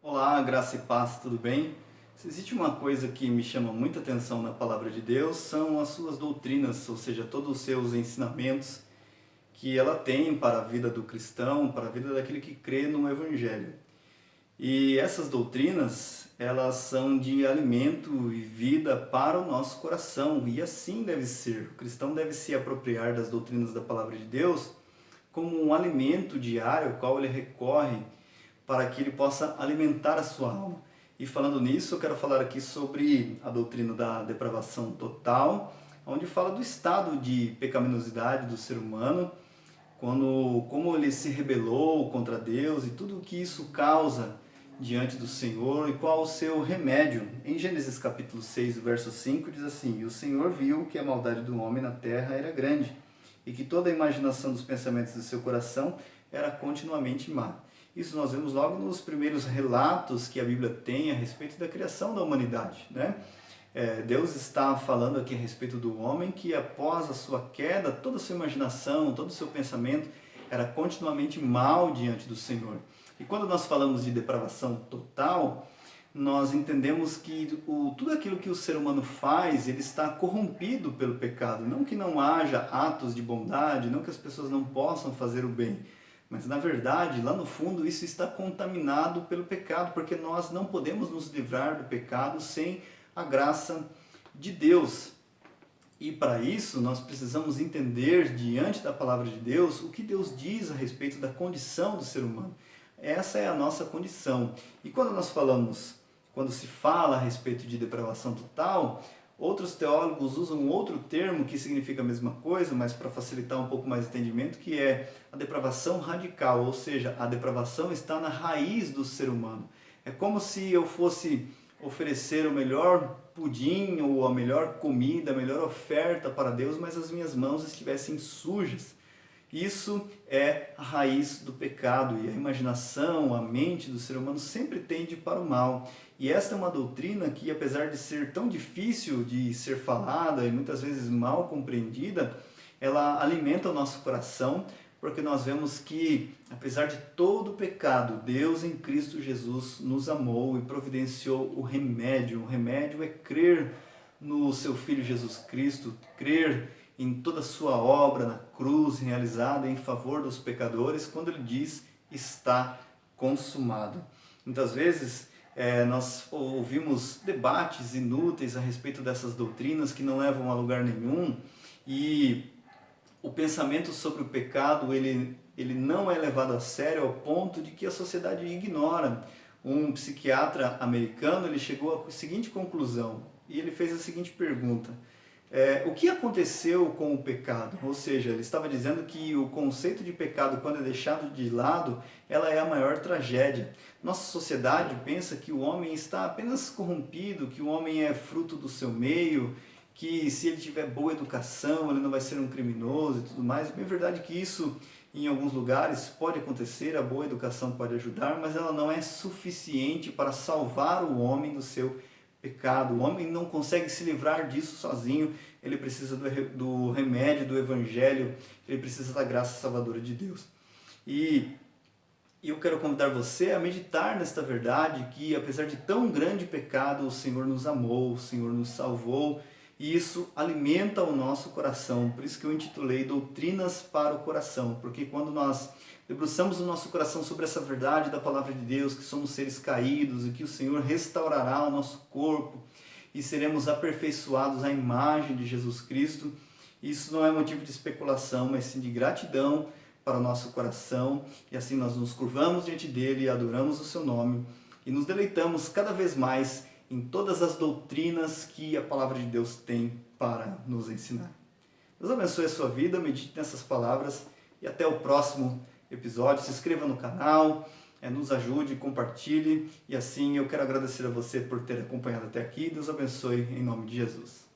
Olá, graça e paz, tudo bem? Se existe uma coisa que me chama muita atenção na palavra de Deus, são as suas doutrinas, ou seja, todos os seus ensinamentos que ela tem para a vida do cristão, para a vida daquele que crê no Evangelho. E essas doutrinas, elas são de alimento e vida para o nosso coração, e assim deve ser. O cristão deve se apropriar das doutrinas da palavra de Deus como um alimento diário ao qual ele recorre para que ele possa alimentar a sua alma. E falando nisso, eu quero falar aqui sobre a doutrina da depravação total, onde fala do estado de pecaminosidade do ser humano, como ele se rebelou contra Deus e tudo o que isso causa diante do Senhor e qual o seu remédio. Em Gênesis capítulo 6, verso 5, diz assim: "E o Senhor viu que a maldade do homem na terra era grande, e que toda a imaginação dos pensamentos do seu coração era continuamente má." Isso nós vemos logo nos primeiros relatos que a Bíblia tem a respeito da criação da humanidade, né? Deus está falando aqui a respeito do homem que após a sua queda, toda a sua imaginação, todo o seu pensamento era continuamente mal diante do Senhor. E quando nós falamos de depravação total, nós entendemos que tudo aquilo que o ser humano faz, ele está corrompido pelo pecado. Não que não haja atos de bondade, não que as pessoas não possam fazer o bem, mas na verdade, lá no fundo, isso está contaminado pelo pecado, porque nós não podemos nos livrar do pecado sem a graça de Deus. E para isso, nós precisamos entender, diante da palavra de Deus, o que Deus diz a respeito da condição do ser humano. Essa é a nossa condição. E quando se fala a respeito de depravação total, outros teólogos usam outro termo que significa a mesma coisa, mas para facilitar um pouco mais o entendimento, que é a depravação radical, ou seja, a depravação está na raiz do ser humano. É como se eu fosse oferecer o melhor pudim ou a melhor comida, a melhor oferta para Deus, mas as minhas mãos estivessem sujas. Isso é a raiz do pecado, e a imaginação, a mente do ser humano sempre tende para o mal. E esta é uma doutrina que, apesar de ser tão difícil de ser falada e muitas vezes mal compreendida, ela alimenta o nosso coração, porque nós vemos que, apesar de todo o pecado, Deus em Cristo Jesus nos amou e providenciou o remédio. O remédio é crer no seu Filho Jesus Cristo, crer em toda a sua obra na cruz realizada em favor dos pecadores, quando ele diz: está consumado. Muitas vezes nós ouvimos debates inúteis a respeito dessas doutrinas que não levam a lugar nenhum, e o pensamento sobre o pecado ele não é levado a sério ao ponto de que a sociedade ignora. Um psiquiatra americano ele chegou à seguinte conclusão, e ele fez a seguinte pergunta: o que aconteceu com o pecado? Ou seja, ele estava dizendo que o conceito de pecado, quando é deixado de lado, ela é a maior tragédia. Nossa sociedade pensa que o homem está apenas corrompido, que o homem é fruto do seu meio, que se ele tiver boa educação, ele não vai ser um criminoso e tudo mais. É verdade que isso, em alguns lugares, pode acontecer, a boa educação pode ajudar, mas ela não é suficiente para salvar o homem do seu pecado. O homem não consegue se livrar disso sozinho, ele precisa do remédio, do evangelho, ele precisa da graça salvadora de Deus. E eu quero convidar você a meditar nesta verdade, que apesar de tão grande pecado, o Senhor nos amou, o Senhor nos salvou, e isso alimenta o nosso coração. Por isso que eu intitulei Doutrinas para o Coração, porque quando nós debruçamos o nosso coração sobre essa verdade da palavra de Deus, que somos seres caídos e que o Senhor restaurará o nosso corpo e seremos aperfeiçoados à imagem de Jesus Cristo, isso não é motivo de especulação, mas sim de gratidão para o nosso coração, e assim nós nos curvamos diante dele, adoramos o seu nome e nos deleitamos cada vez mais em todas as doutrinas que a palavra de Deus tem para nos ensinar. Deus abençoe a sua vida, medite nessas palavras e até o próximo episódio. Se inscreva no canal, nos ajude, compartilhe, e assim eu quero agradecer a você por ter acompanhado até aqui. Deus abençoe em nome de Jesus.